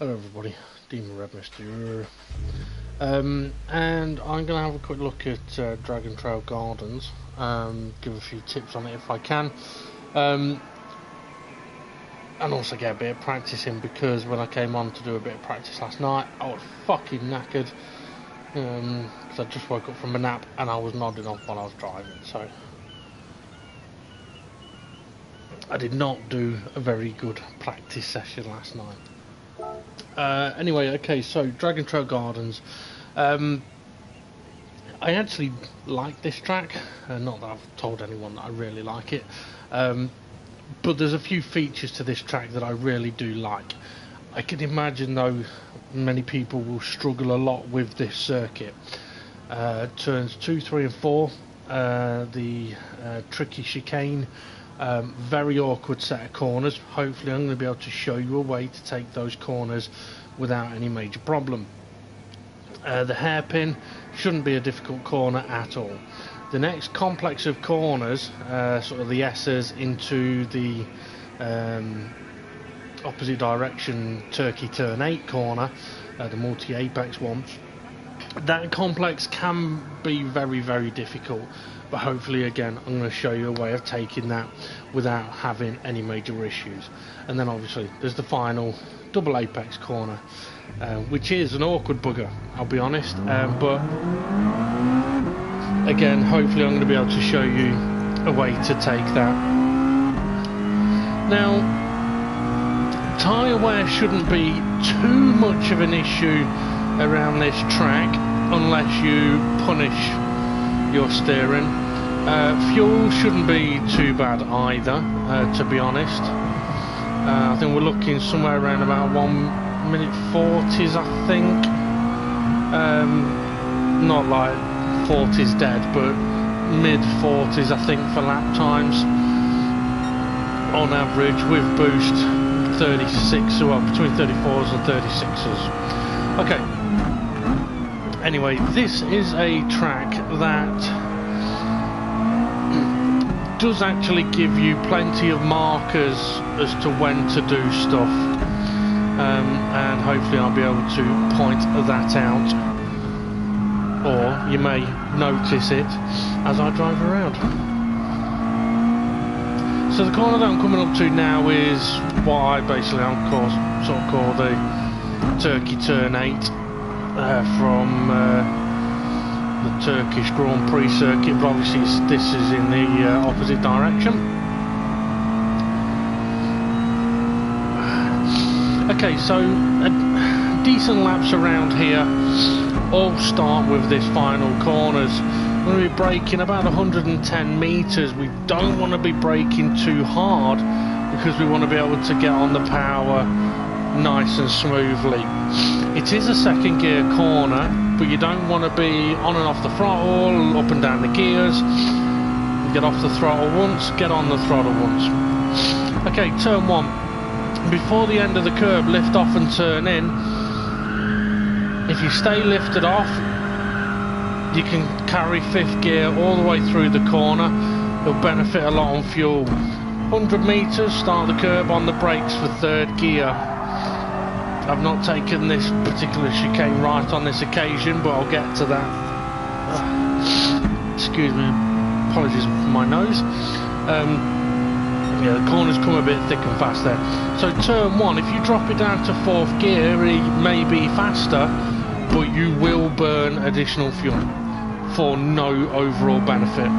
Hello everybody, Demon Red Mister. And I'm going to have a quick look at Dragon Trail Gardens, give a few tips on it if I can, and also get a bit of practice in, because when I came on to do a bit of practice last night, I was fucking knackered, because I just woke up from a nap and I was nodding off while I was driving, so I did not do a very good practice session last night. Anyway, okay, so Dragon Trail Gardens. I actually like this track. Not that I've told anyone that I really like it. But there's a few features to this track that I really do like. I can imagine, though, many people will struggle a lot with this circuit. Turns 2, 3 and 4, the tricky chicane. Very awkward set of corners. Hopefully I'm going to be able to show you a way to take those corners without any major problem. The hairpin shouldn't be a difficult corner at all. The next complex of corners, sort of the S's into the opposite direction Turkey turn 8 corner, the multi-apex one, that complex can be very, very difficult, but hopefully again I'm going to show you a way of taking that without having any major issues. And then obviously there's the final double apex corner, which is an awkward bugger, I'll be honest, but again hopefully I'm going to be able to show you a way to take that. Now, tyre wear shouldn't be too much of an issue around this track unless you punish your steering. Fuel shouldn't be too bad either, to be honest. I think we're looking somewhere around about 1 minute 40s, I think. Not like 40s dead, but mid 40s I think for lap times on average, with boost 36, well between 34s and 36s. Okay. Anyway, this is a track that does actually give you plenty of markers as to when to do stuff, and hopefully I'll be able to point that out, or you may notice it as I drive around. So the corner that I'm coming up to now is what I basically sort of call the Turkey turn 8. From the Turkish Grand Prix circuit, but obviously this is in the opposite direction. Okay, so decent laps around here all start with this final corners. We're going to be braking about 110 metres. We don't want to be braking too hard because we want to be able to get on the power nice and smoothly. It is a second gear corner, but you don't want to be on and off the throttle, up and down the gears. Get off the throttle once, get on the throttle once. Okay, turn 1. Before the end of the curb, lift off and turn in. If you stay lifted off, you can carry 5th gear all the way through the corner. It'll benefit a lot on fuel. 100 metres, start the curb on the brakes for 3rd gear. I've not taken this particular chicane right on this occasion, but I'll get to that. Excuse me, apologies for my nose. Yeah, the corners come a bit thick and fast there. So turn 1, if you drop it down to 4th gear, it may be faster, but you will burn additional fuel for no overall benefit.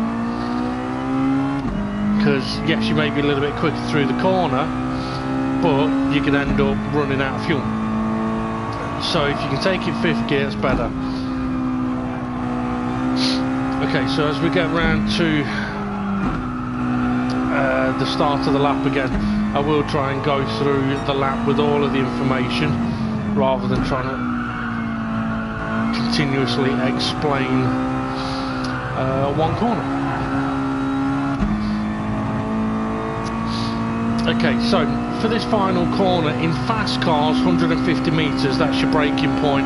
Because yes, you may be a little bit quicker through the corner, but you could end up running out of fuel. So if you can take it 5th gear, it's better. Okay, so as we get round to the start of the lap again, I will try and go through the lap with all of the information rather than trying to continuously explain one corner. Okay, so for this final corner, in fast cars, 150 metres, that's your braking point.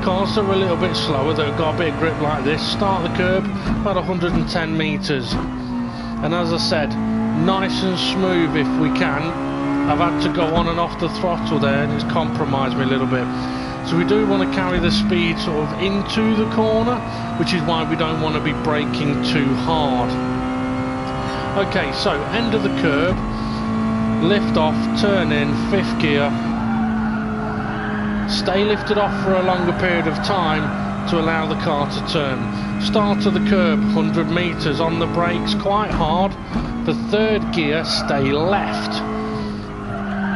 Cars that are a little bit slower, that have got a bit of grip like this, start the curb about 110 metres. And as I said, nice and smooth if we can, I've had to go on and off the throttle there, and it's compromised me a little bit. So we do want to carry the speed sort of into the corner, which is why we don't want to be braking too hard. Okay, so end of the curb, lift off, turn in, 5th gear, stay lifted off for a longer period of time to allow the car to turn. Start of the curb, 100 metres, on the brakes, quite hard. For 3rd gear, stay left.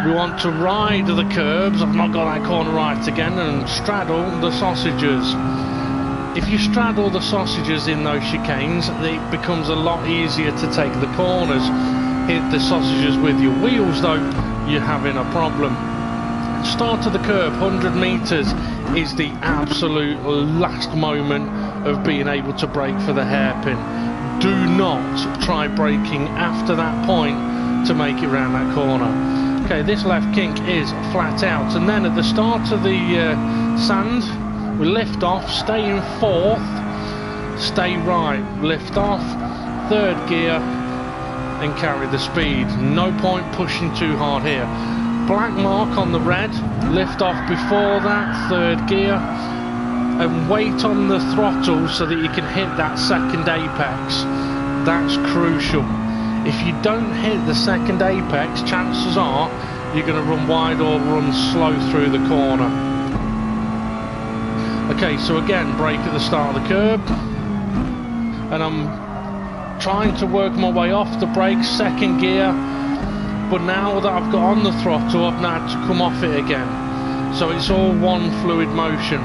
We want to ride the curbs, I've not got that corner right again, and straddle the sausages. If you straddle the sausages in those chicanes, it becomes a lot easier to take the corners. Hit the sausages with your wheels though, you're having a problem. Start of the curb, 100 metres, is the absolute last moment of being able to brake for the hairpin. Do not try braking after that point to make it round that corner. Okay, this left kink is flat out, and then at the start of the sand, we lift off, stay in 4th, stay right, lift off, 3rd gear, and carry the speed. No point pushing too hard here. Black mark on the red, lift off before that, 3rd gear, and wait on the throttle so that you can hit that 2nd apex. That's crucial. If you don't hit the 2nd apex, chances are you're going to run wide or run slow through the corner. Okay, so again, brake at the start of the curb, and I'm trying to work my way off the brakes, 2nd gear, but now that I've got on the throttle, I've now had to come off it again. So it's all one fluid motion.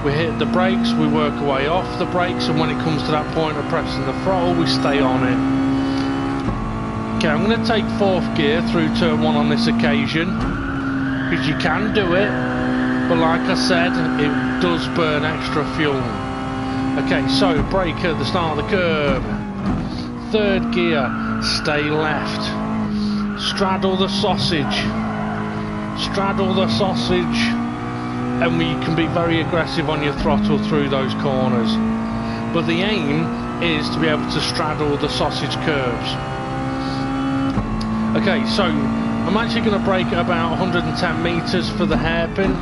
We hit the brakes, we work our way off the brakes, and when it comes to that point of pressing the throttle, we stay on it. Okay, I'm going to take 4th gear through turn 1 on this occasion, because you can do it, but like I said, it does burn extra fuel. Okay, so brake at the start of the curb, 3rd gear, stay left, straddle the sausage, and you can be very aggressive on your throttle through those corners. But the aim is to be able to straddle the sausage curves. Okay, so I'm actually going to brake at about 110 metres for the hairpin.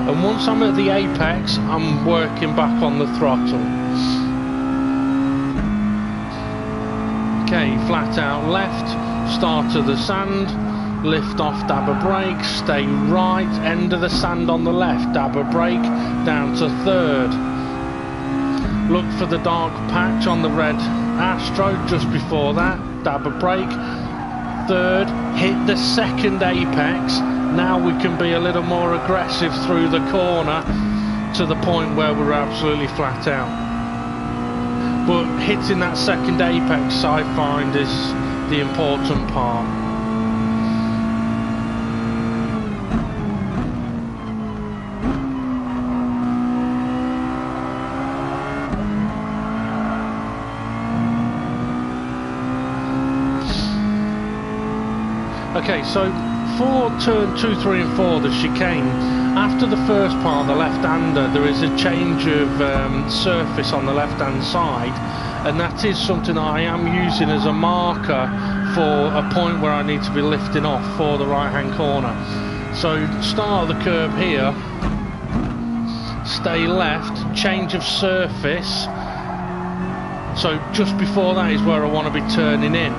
And once I'm at the apex, I'm working back on the throttle. Okay, flat out left, start of the sand, lift off, dab a brake, stay right, end of the sand on the left, dab a brake, down to 3rd. Look for the dark patch on the red Astro just before that, dab a brake, 3rd, hit the 2nd apex. Now we can be a little more aggressive through the corner to the point where we're absolutely flat out. But hitting that 2nd apex, I find, is the important part. Okay, so for turn 2, 3 and 4, the chicane, after the first part, the left-hander, there is a change of surface on the left-hand side, and that is something I am using as a marker for a point where I need to be lifting off for the right-hand corner. So start of the curb here, stay left, change of surface, so just before that is where I want to be turning in.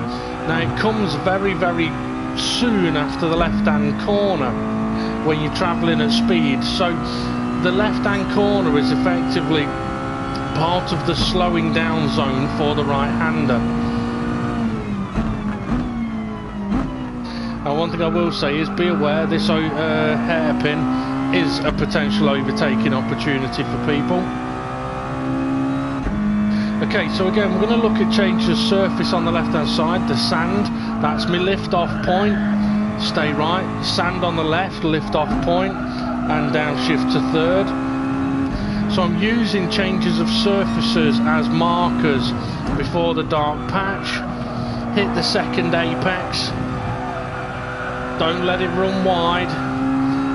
Now it comes very, very soon after the left-hand corner when you're travelling at speed, so the left-hand corner is effectively part of the slowing down zone for the right-hander. And one thing I will say is be aware this hairpin is a potential overtaking opportunity for people. Okay, so again we're going to look at change the surface on the left hand side, the sand, that's my lift off point, stay right, sand on the left, lift off point, and downshift to 3rd. So I'm using changes of surfaces as markers before the dark patch, hit the 2nd apex, don't let it run wide,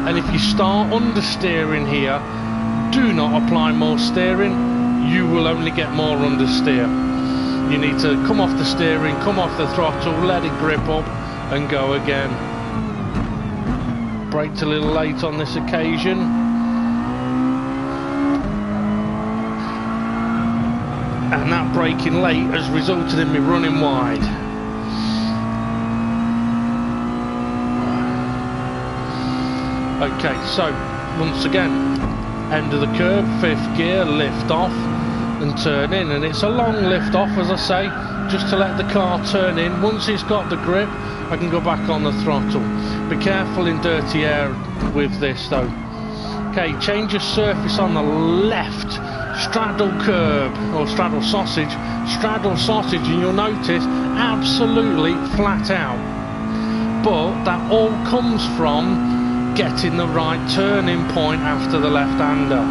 and if you start understeering here, do not apply more steering. You will only get more understeer. you need to come off the steering, come off the throttle, let it grip up and go again. Braked a little late on this occasion. And that braking late has resulted in me running wide. Okay, so once again, end of the curve, 5th gear, lift off and turn in, and it's a long lift off, as I say, just to let the car turn in. Once it's got the grip, I can go back on the throttle. Be careful in dirty air with this though. Okay, change of surface on the left, straddle curb, or straddle sausage, and you'll notice absolutely flat out. But that all comes from getting the right turning point after the left-hander.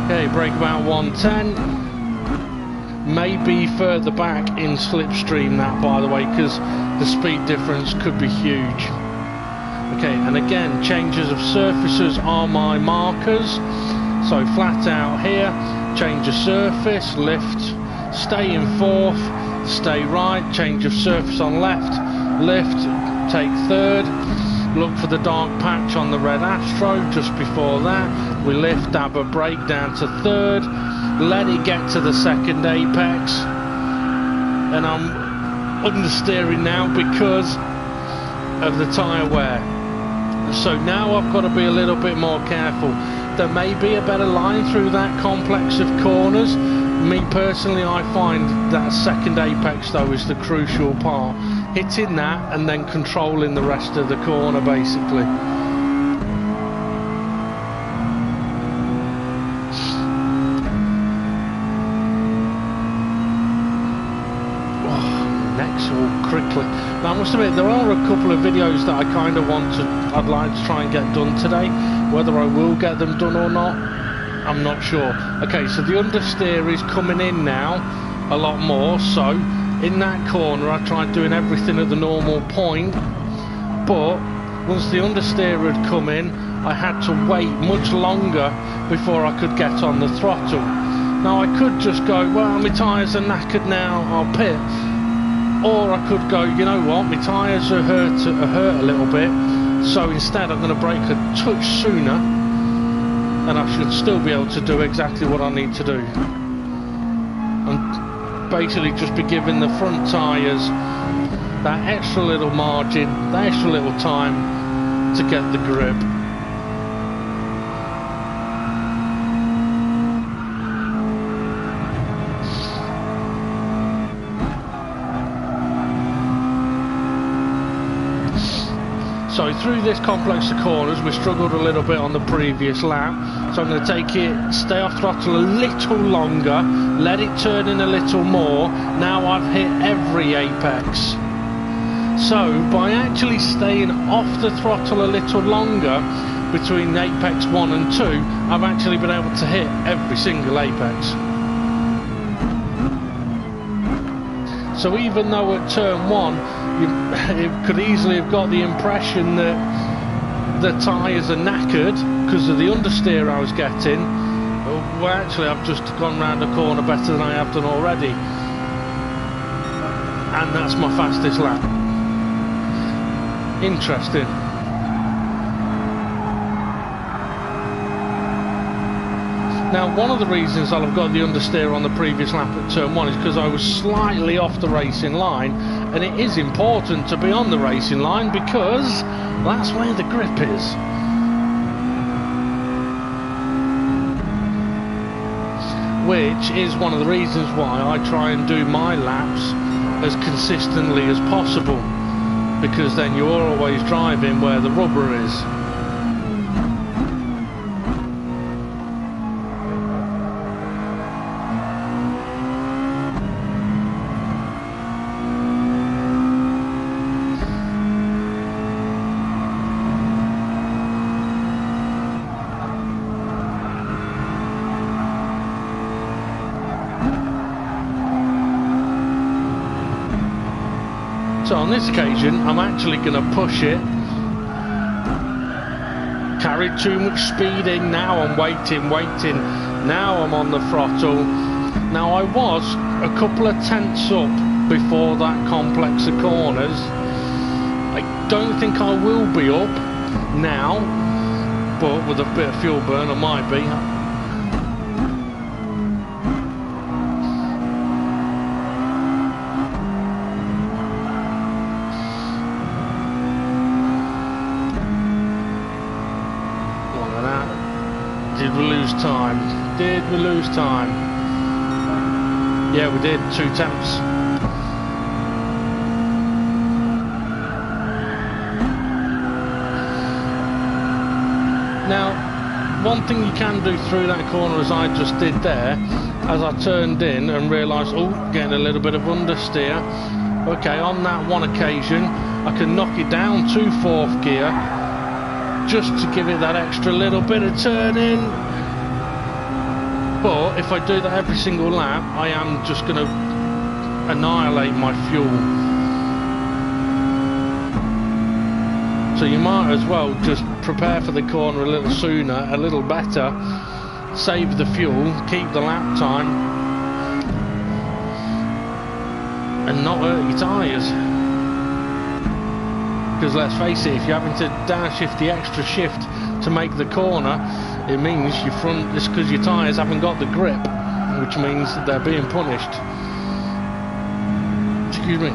Okay, brake about 110. Maybe further back in slipstream that, by the way, because the speed difference could be huge. Okay, and again, changes of surfaces are my markers. So flat out here, change of surface, lift, stay in 4th, stay right, change of surface on left, lift, take 3rd, look for the dark patch on the red Astro just before that, we lift, dab a brake down to 3rd, let it get to the 2nd apex, and I'm understeering now because of the tyre wear. So now I've got to be a little bit more careful. There may be a better line through that complex of corners. Me personally, I find that 2nd apex though is the crucial part. Hitting that and then controlling the rest of the corner basically. Quickly. Now I must admit there are a couple of videos that I kind of I'd like to try and get done today. Whether I will get them done or not, I'm not sure. Okay, so the understeer is coming in now a lot more, so in that corner I tried doing everything at the normal point, but once the understeer had come in I had to wait much longer before I could get on the throttle. Now I could just go, well, my tyres are knackered now, I'll pit. Or I could go, you know what, my tyres are hurt a little bit, so instead I'm going to brake a touch sooner and I should still be able to do exactly what I need to do. And basically just be giving the front tyres that extra little margin, that extra little time to get the grip. So through this complex of corners we struggled a little bit on the previous lap, so I'm going to take it, stay off throttle a little longer, let it turn in a little more. Now I've hit every apex. So by actually staying off the throttle a little longer between apex 1 and 2, I've actually been able to hit every single apex. So even though at turn 1 you could easily have got the impression that the tyres are knackered because of the understeer I was getting, well actually I've just gone round the corner better than I have done already, and that's my fastest lap. Interesting. Now one of the reasons I've got the understeer on the previous lap at turn 1 is because I was slightly off the racing line, and it is important to be on the racing line because that's where the grip is. Which is one of the reasons why I try and do my laps as consistently as possible, because then you're always driving where the rubber is. So on this occasion, I'm actually going to push it. Carried too much speed in now, I'm waiting. Now I'm on the throttle. Now I was a couple of tenths up before that complex of corners. I don't think I will be up now, but with a bit of fuel burn I might be. Did we lose time? Did we lose time? Yeah, we did. 2 tenths. Now, one thing you can do through that corner, as I just did there, as I turned in and realised, oh, getting a little bit of understeer. Okay, on that one occasion, I can knock it down to 4th gear, just to give it that extra little bit of turning. But if I do that every single lap, I am just going to annihilate my fuel. So you might as well just prepare for the corner a little sooner, a little better, save the fuel, keep the lap time, and not hurt your tyres. Because let's face it, if you're having to downshift the extra shift to make the corner, it means your front, it's because your tyres haven't got the grip, which means that they're being punished. Excuse me.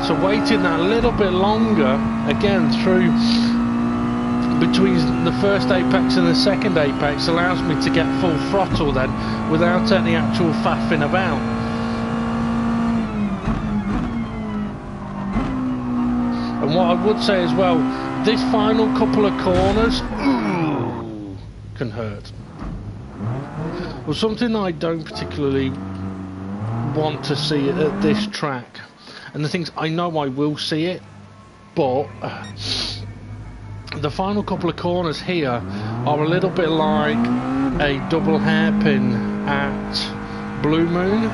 So waiting that little bit longer, again through between the first apex and the second apex, allows me to get full throttle then without any actual faffing about. And what I would say as well, this final couple of corners can hurt. Well, something I don't particularly want to see at this track, and the things I know I will see it, but the final couple of corners here are a little bit like a double hairpin at Blue Moon,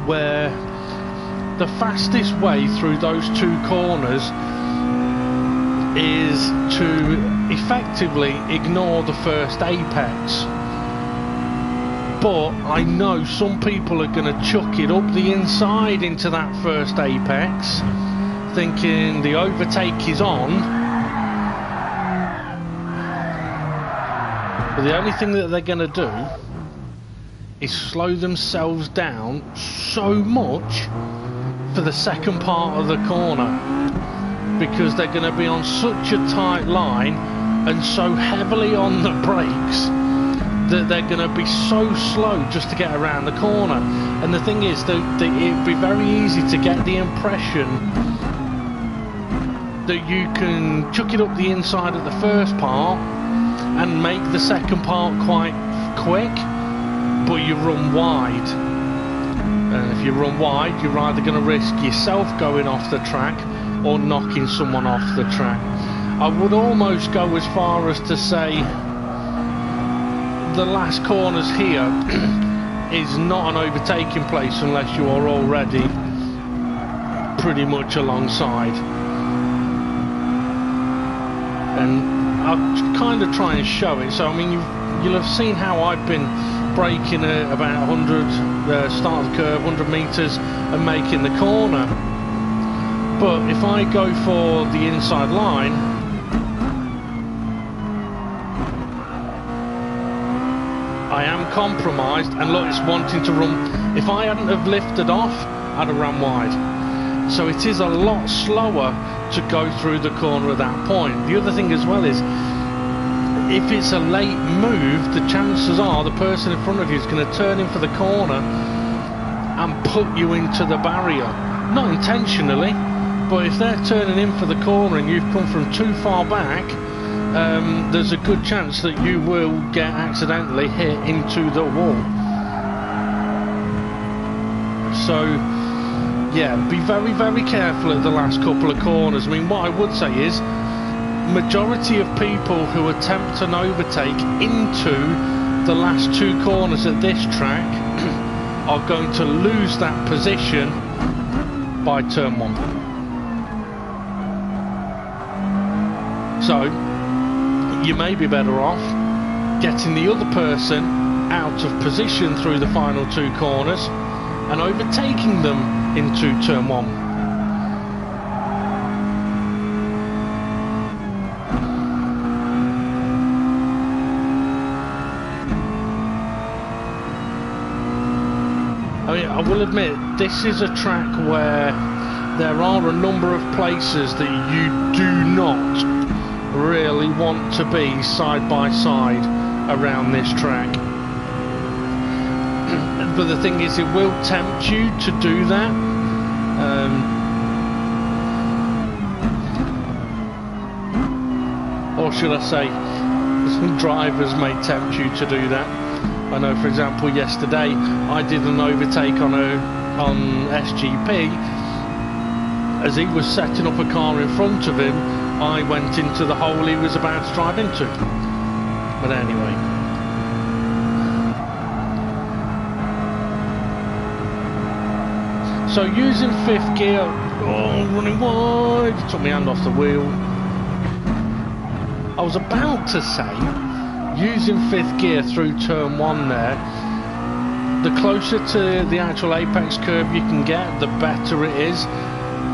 where the fastest way through those 2 corners is to effectively ignore the first apex. But I know some people are going to chuck it up the inside into that first apex, thinking the overtake is on. But the only thing that they're going to do is slow themselves down so much for the second part of the corner, because they're going to be on such a tight line and so heavily on the brakes that they're going to be so slow just to get around the corner. And the thing is that it'd be very easy to get the impression that you can chuck it up the inside of the first part and make the second part quite quick, but you run wide. And if you run wide, you're either going to risk yourself going off the track or knocking someone off the track. I would almost go as far as to say the last corners here is not an overtaking place unless you are already pretty much alongside. And I'll kind of try and show it. So I mean, you'll have seen how I've been braking at about 100, start of the curve, 100 metres and making the corner. But if I go for the inside line, I am compromised, and look, it's wanting to run. If I hadn't have lifted off, I'd have run wide. So it is a lot slower to go through the corner at that point. The other thing as well is, if it's a late move, the chances are the person in front of you is going to turn in for the corner and put you into the barrier. Not intentionally, but if they're turning in for the corner and you've come from too far back, there's a good chance that you will get accidentally hit into the wall. So yeah, be very, very careful at the last couple of corners. I mean, what I would say is, majority of people who attempt an overtake into the last 2 corners at this track are going to lose that position by turn 1. So you may be better off getting the other person out of position through the final 2 corners and overtaking them into turn 1. I mean, I will admit, this is a track where there are a number of places that you do not really want to be side by side around this track. But the thing is, it will tempt you to do that. Or should I say, some drivers may tempt you to do that. I know, for example, yesterday I did an overtake on SGP. As he was setting up a car in front of him, I went into the hole he was about to drive into. But anyway. So using 5th gear, running wide, took my hand off the wheel. I was about to say, using 5th gear through turn 1 there, the closer to the actual apex curve you can get, the better it is,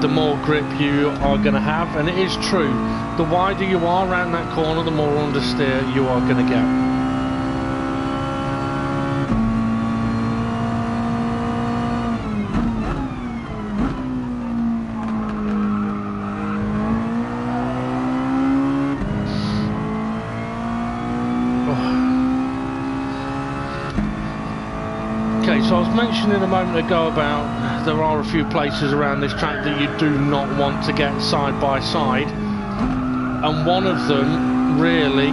the more grip you are going to have. And it is true, the wider you are around that corner, the more understeer you are going to get. So I was mentioning a moment ago about there are a few places around this track that you do not want to get side by side, and one of them really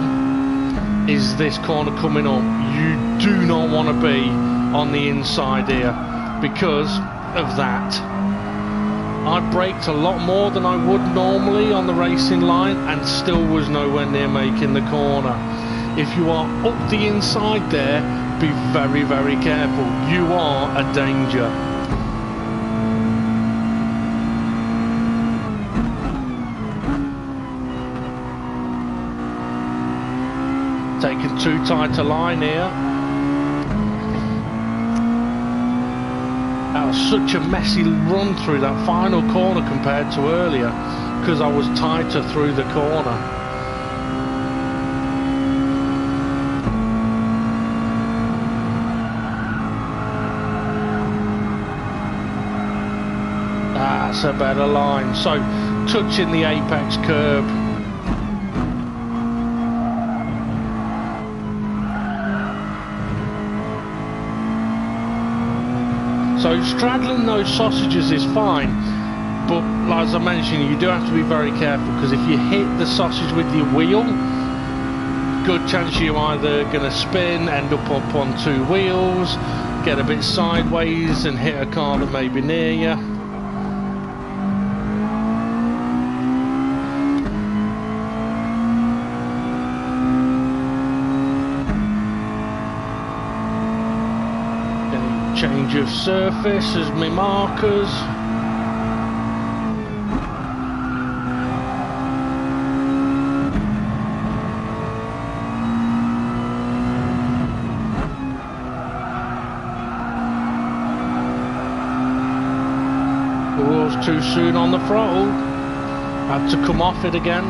is this corner coming up. You do not want to be on the inside here because of that. I braked a lot more than I would normally on the racing line and still was nowhere near making the corner. If you are up the inside there, be very, very careful. You are a danger. Taking too tight a line here. That was such a messy run through that final corner compared to earlier because I was tighter through the corner. That's a better line. So touching the apex curb. So straddling those sausages is fine, but as I mentioned, you do have to be very careful because if you hit the sausage with your wheel, good chance you're either going to spin, end up on 2 wheels, get a bit sideways and hit a car that may be near you. Change of surface as my markers. Was too soon on the throttle. Had to come off it again.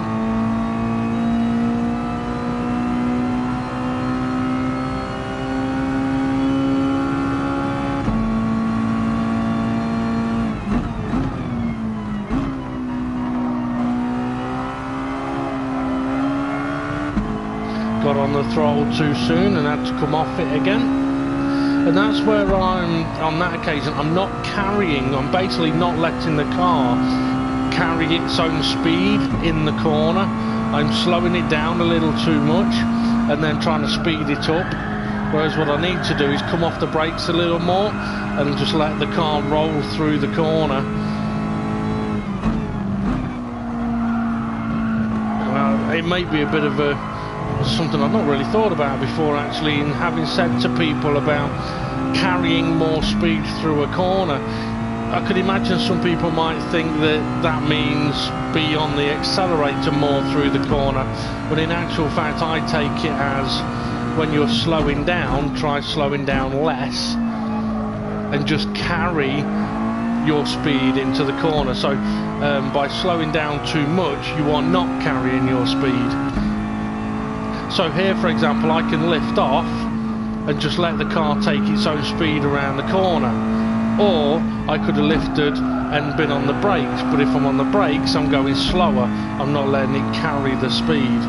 Got on the throttle too soon and had to come off it again. And that's where I'm, on that occasion, I'm not carrying, I'm basically not letting the car carry its own speed in the corner. I'm slowing it down a little too much and then trying to speed it up. Whereas what I need to do is come off the brakes a little more and just let the car roll through the corner. It may be a bit of something I've not really thought about before, actually, and having said to people about carrying more speed through a corner. I could imagine some people might think that that means be on the accelerator more through the corner, but in actual fact I take it as when you're slowing down, try slowing down less and just carry your speed into the corner. So by slowing down too much, you are not carrying your speed. So here, for example, I can lift off and just let the car take its own speed around the corner, or I could have lifted and been on the brakes, but if I'm on the brakes I'm going slower, I'm not letting it carry the speed.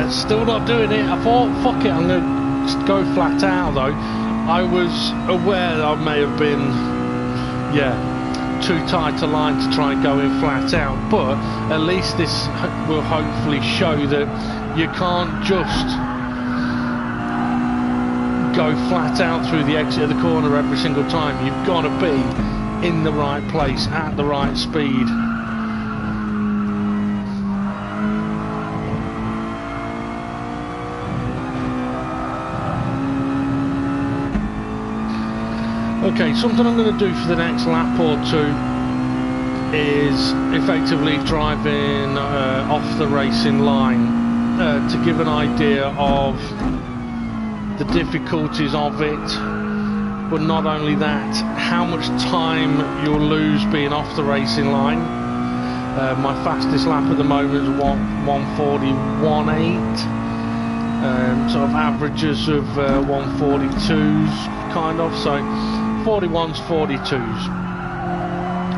Still not doing it. I thought, fuck it, I'm going to go flat out though. I was aware that I may have been, too tight a line to try going flat out, but at least this will hopefully show that you can't just go flat out through the exit of the corner every single time. You've got to be in the right place at the right speed. Okay, something I'm going to do for the next lap or two is effectively driving off the racing line to give an idea of the difficulties of it, but not only that, how much time you'll lose being off the racing line. My fastest lap at the moment is 1:41.8, sort of averages of 1:42s kind of, so 41s, 42s.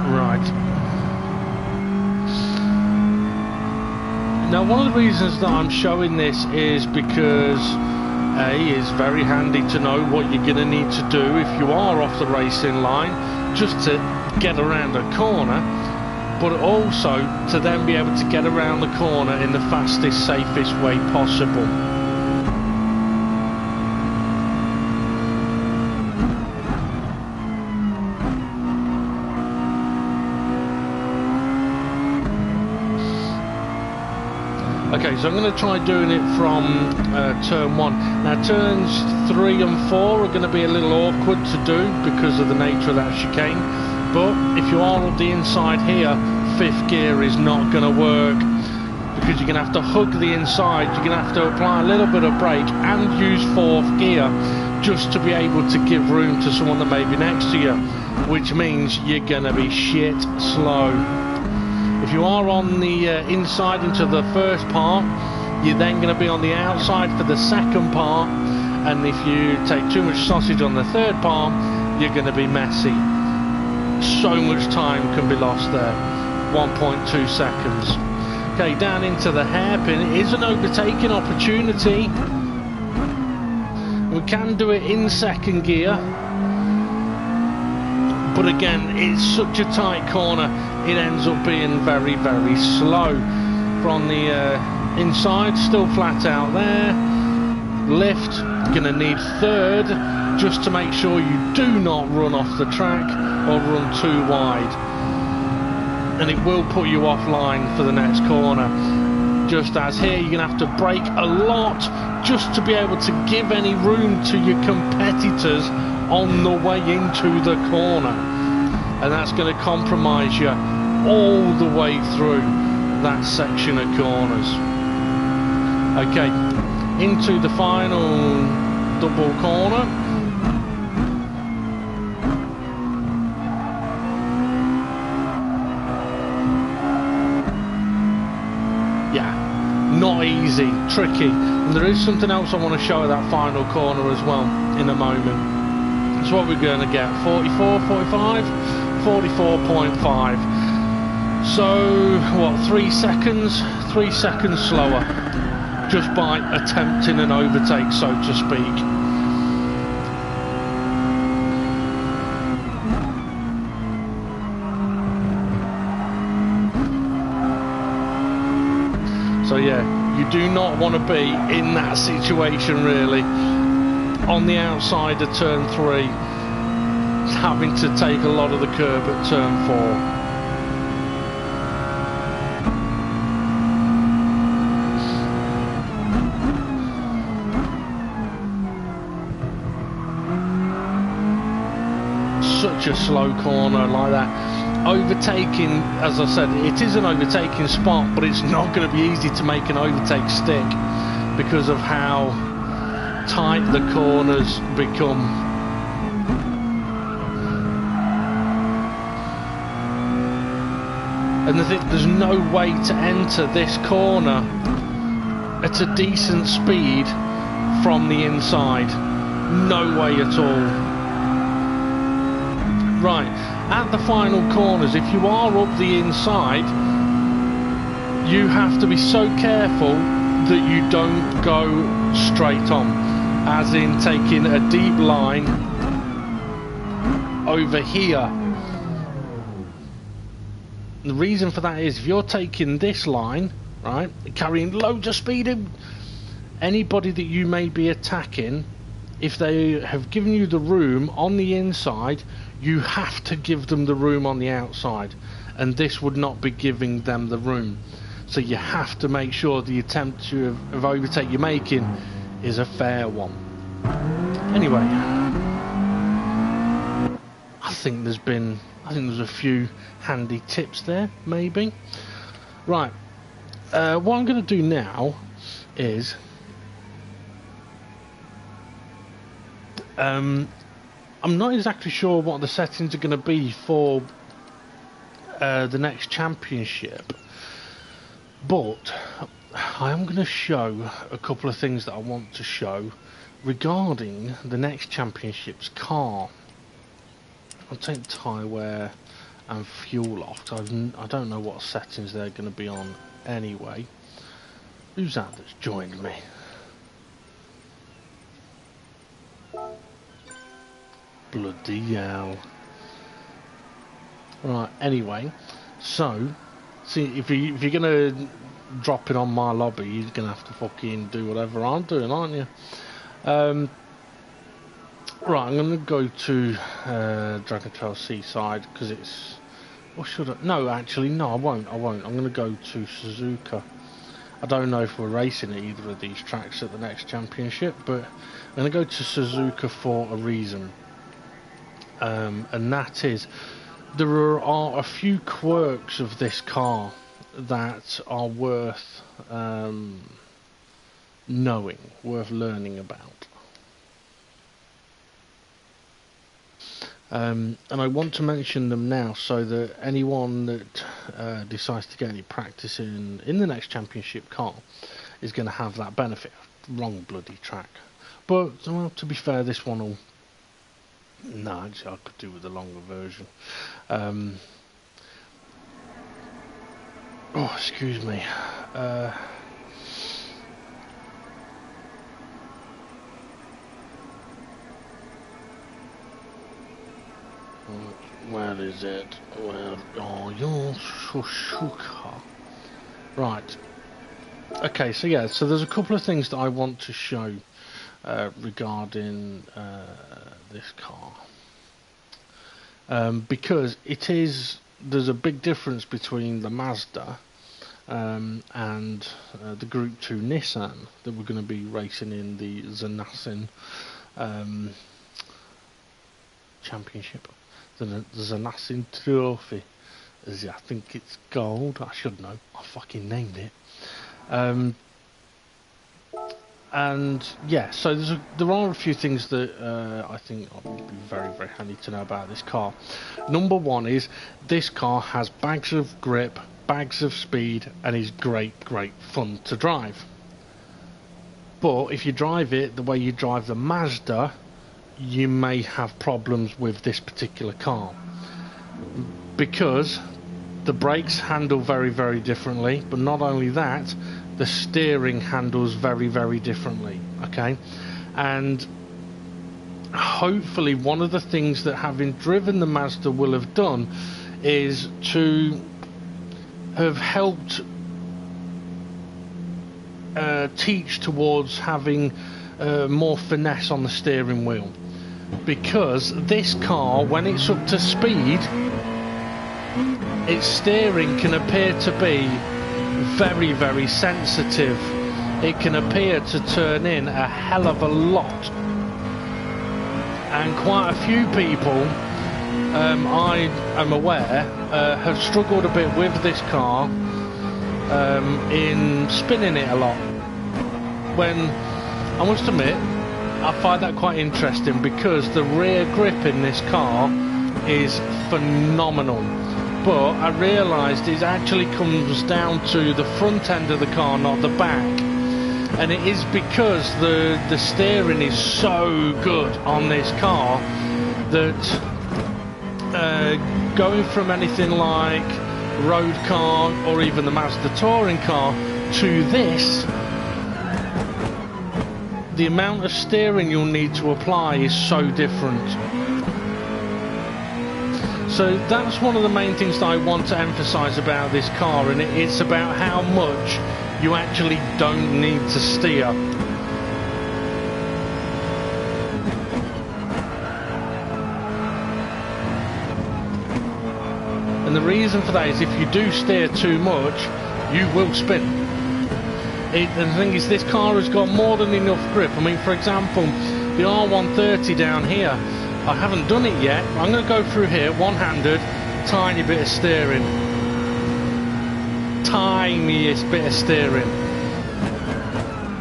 Right. Now, one of the reasons that I'm showing this is because it's very handy to know what you're going to need to do if you are off the racing line, just to get around a corner, but also to then be able to get around the corner in the fastest, safest way possible. Okay, so I'm going to try doing it from turn 1. Now turns 3 and 4 are going to be a little awkward to do because of the nature of that chicane, but if you are on the inside here, 5th gear is not going to work because you're going to have to hug the inside, you're going to have to apply a little bit of brake and use 4th gear just to be able to give room to someone that may be next to you, which means you're going to be shit slow. If you are on the inside into the first part, you're then going to be on the outside for the second part, and if you take too much sausage on the third part, you're going to be messy. So much time can be lost there. 1.2 seconds. Okay, down into the hairpin. It is an overtaking opportunity. We can do it in 2nd gear, but again, it's such a tight corner, it ends up being very, very slow. From the inside, still flat out there. Lift, gonna need 3rd, just to make sure you do not run off the track or run too wide. And it will put you offline for the next corner. Just as here, you're gonna have to brake a lot just to be able to give any room to your competitors on the way into the corner, and that's going to compromise you all the way through that section of corners. Okay, into the final double corner. Yeah, not easy, tricky, and there is something else I want to show at that final corner as well in a moment. So what we're going to get, 44, 45, 44.5. So, what, 3 seconds? 3 seconds slower, just by attempting an overtake, so to speak. So yeah, you do not want to be in that situation really, on the outside of turn 3, having to take a lot of the curb at turn 4. Such a slow corner like that. Overtaking, as I said, it is an overtaking spot, but it's not going to be easy to make an overtake stick because of how tight the corners become. And there's no way to enter this corner at a decent speed from the inside. No way at all. Right, at the final corners, if you are up the inside, you have to be so careful that you don't go straight on, as in taking a deep line over here. The reason for that is if you're taking this line, right, carrying loads of speed, anybody that you may be attacking, if they have given you the room on the inside, you have to give them the room on the outside, and this would not be giving them the room. So you have to make sure the attempt of overtake you're making is a fair one. Anyway, I think there's a few handy tips there, maybe. Right, what I'm going to do now is I'm not exactly sure what the settings are going to be for the next championship, but I am going to show a couple of things that I want to show regarding the next championship's car. I'll take tyre wear and fuel off, 'cause I don't know what settings they're going to be on anyway. Who's that that's joined me? Bloody hell. Right, anyway, so see, if you're gonna drop it on my lobby, you're gonna have to fucking do whatever I'm doing, aren't you? Right, I'm gonna go to Dragon Trail Seaside because it's, or should I? No, actually, no, I won't. I'm gonna go to Suzuka. I don't know if we're racing at either of these tracks at the next championship, but I'm gonna go to Suzuka for a reason. And that is, there are a few quirks of this car that are worth knowing, worth learning about. And I want to mention them now so that anyone that decides to get any practice in the next championship car is going to have that benefit. Wrong bloody track. But, well, to be fair, this one will... No, actually I could do with a longer version. Oh, excuse me. Where is it? Where? Oh, you're Suzuka. Right. Okay, so yeah, so there's a couple of things that I want to show regarding this car, because there's a big difference between the Mazda and the Group 2 Nissan that we're going to be racing in the Zanassin Championship, the Zanassin Trophy, as I think it's called. I should know, I fucking named it. And yeah, so there are a few things that I think would be very, very handy to know about this car. Number one is this car has bags of grip, bags of speed, and is great fun to drive. But if you drive it the way you drive the Mazda, you may have problems with this particular car, because the brakes handle very, very differently, but not only that, the steering handles very, very differently, okay? And hopefully one of the things that having driven the Mazda will have done is to have helped teach towards having more finesse on the steering wheel, because this car, when it's up to speed, its steering can appear to be very, very sensitive. It can appear to turn in a hell of a lot, and quite a few people, I am aware, have struggled a bit with this car in spinning it a lot. When, I must admit, I find that quite interesting, because the rear grip in this car is phenomenal. But I realised it actually comes down to the front end of the car, not the back. And it is because the steering is so good on this car that going from anything like road car or even the Mazda touring car to this, the amount of steering you'll need to apply is so different. So that's one of the main things that I want to emphasize about this car, and it's about how much you actually don't need to steer. And the reason for that is, if you do steer too much, you will spin. And the thing is, this car has got more than enough grip. I mean, for example, the R130 down here, I haven't done it yet. I'm going to go through here one-handed, tiny bit of steering. Tiniest bit of steering.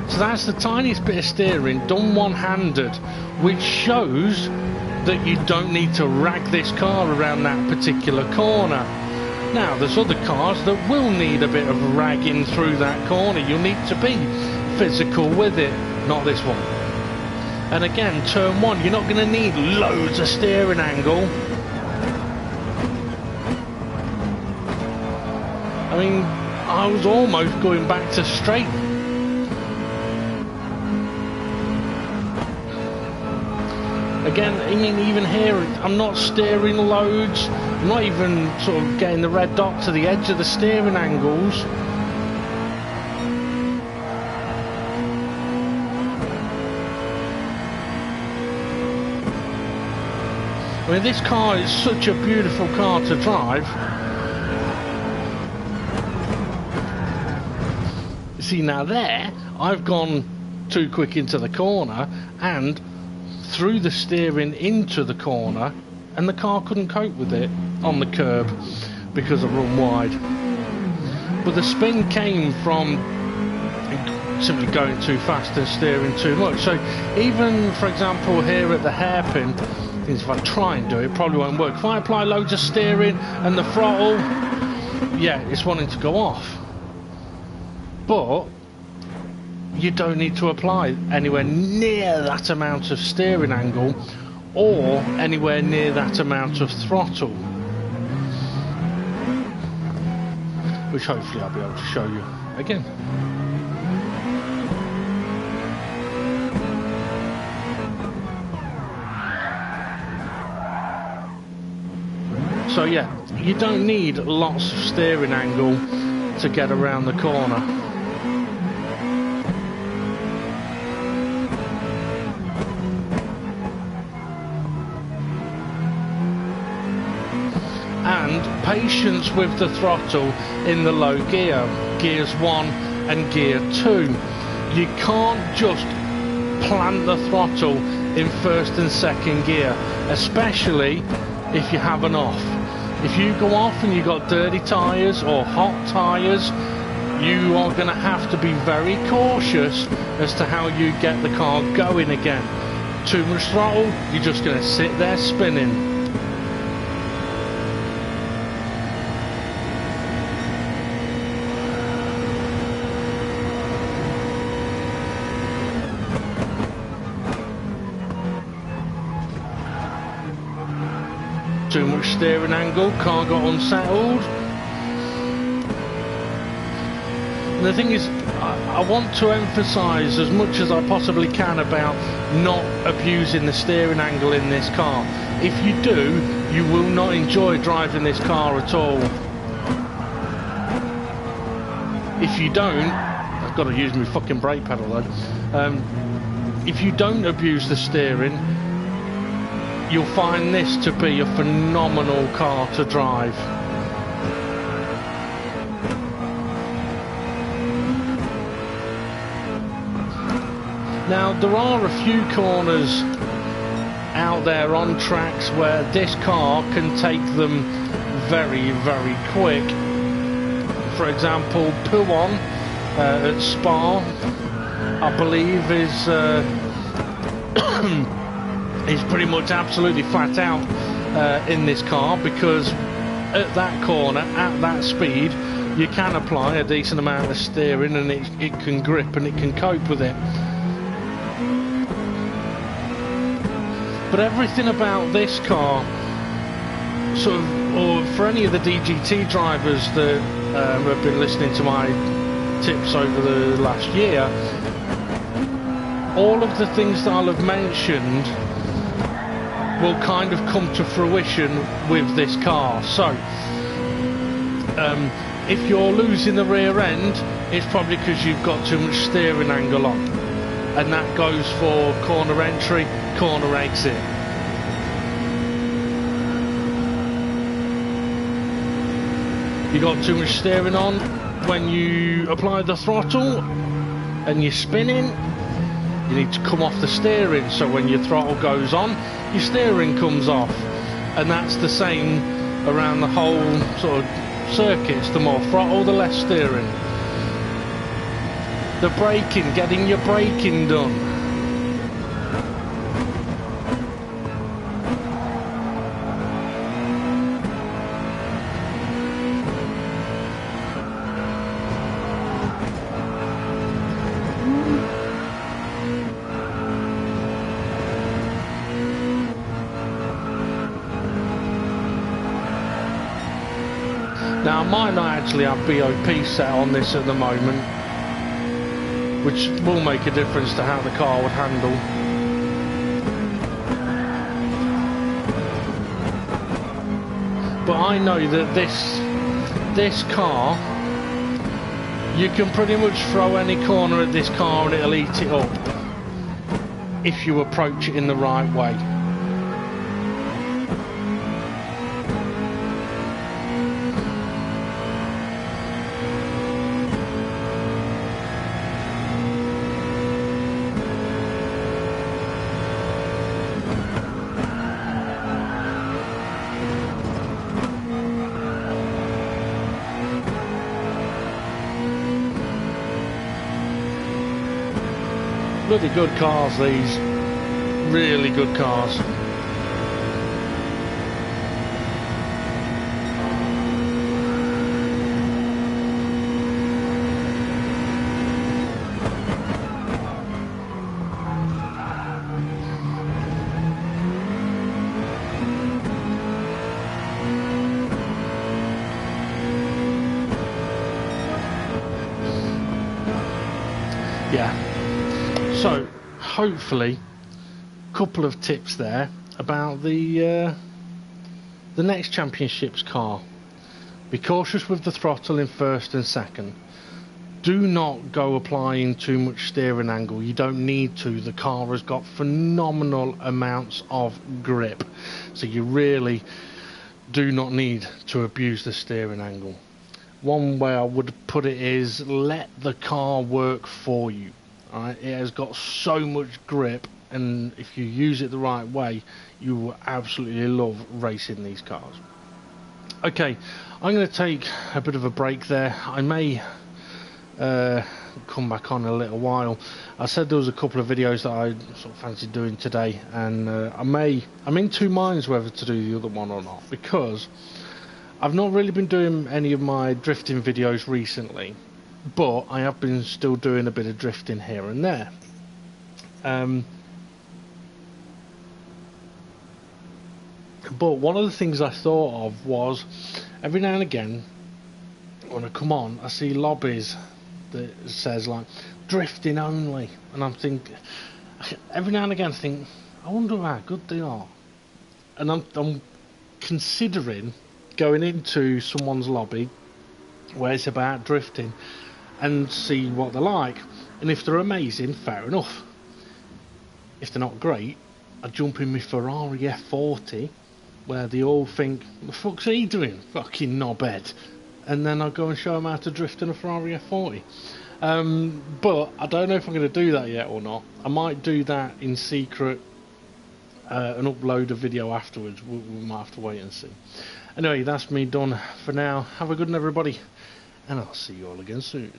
So that's the tiniest bit of steering done one-handed, which shows that you don't need to rag this car around that particular corner. Now, there's other cars that will need a bit of ragging through that corner. You'll need to be physical with it, not this one. And again, turn one, you're not going to need loads of steering angle. I mean, I was almost going back to straight. Again, I mean, even here, I'm not steering loads. I'm not even sort of getting the red dot to the edge of the steering angles. I mean, this car is such a beautiful car to drive. See, now there, I've gone too quick into the corner and threw the steering into the corner, and the car couldn't cope with it on the curb because I've run wide. But the spin came from simply going too fast and steering too much. So even, for example, here at the hairpin, if I try and do it, probably won't work. If I apply loads of steering and the throttle, yeah, it's wanting to go off. But you don't need to apply anywhere near that amount of steering angle or anywhere near that amount of throttle, which hopefully I'll be able to show you again. So yeah, you don't need lots of steering angle to get around the corner. And patience with the throttle in the low gear, gears 1 and gear 2. You can't just plant the throttle in first and second gear, especially if you have an off. If you go off and you've got dirty tyres or hot tyres, you are going to have to be very cautious as to how you get the car going again. Too much throttle, you're just going to sit there spinning. Too much steering angle, car got unsettled. And the thing is, I want to emphasise as much as I possibly can about not abusing the steering angle in this car. If you do, you will not enjoy driving this car at all. If you don't, got to use my fucking brake pedal though. If you don't abuse the steering, you'll find this to be a phenomenal car to drive. Now, there are a few corners out there on tracks where this car can take them very, very quick. For example, Pouon at Spa, I believe, is pretty much absolutely flat out in this car, because at that corner, at that speed, you can apply a decent amount of steering and it can grip and it can cope with it. But everything about this car, sort of, or for any of the DGT drivers that have been listening to my tips over the last year, all of the things that I'll have mentioned will kind of come to fruition with this car. So, if you're losing the rear end, it's probably because you've got too much steering angle on. And that goes for corner entry, corner exit. You got too much steering on when you apply the throttle and you're spinning. You need to come off the steering, so when your throttle goes on, your steering comes off. And that's the same around the whole sort of circuits. The more throttle, the less steering. The braking, getting your braking done. Now, I might not actually have BOP set on this at the moment, which will make a difference to how the car would handle. But I know that this car, you can pretty much throw any corner at this car and it'll eat it up if you approach it in the right way. Bloody good cars, these. Really good cars. Yeah. So, hopefully, a couple of tips there about the next championships car. Be cautious with the throttle in first and second. Do not go applying too much steering angle. You don't need to. The car has got phenomenal amounts of grip. So you really do not need to abuse the steering angle. One way I would put it is let the car work for you. Right? It has got so much grip, and if you use it the right way, you will absolutely love racing these cars. Okay, I'm going to take a bit of a break there. I may come back on in a little while. I said there was a couple of videos that I sort of fancied doing today, and I'm in two minds whether to do the other one or not, because I've not really been doing any of my drifting videos recently. But I have been still doing a bit of drifting here and there. But one of the things I thought of was, every now and again, when I come on, I see lobbies that says like, drifting only. And I'm thinking, every now and again I think, I wonder how good they are. And I'm considering going into someone's lobby where it's about drifting, and see what they're like. And if they're amazing, fair enough. If they're not great, I jump in my Ferrari F40, where they all think, what the fuck's he doing? Fucking knobhead. And then I'll go and show them how to drift in a Ferrari F40. But I don't know if I'm going to do that yet or not. I might do that in secret and upload a video afterwards. We might have to wait and see. Anyway, that's me done for now. Have a good one, everybody, and I'll see you all again soon.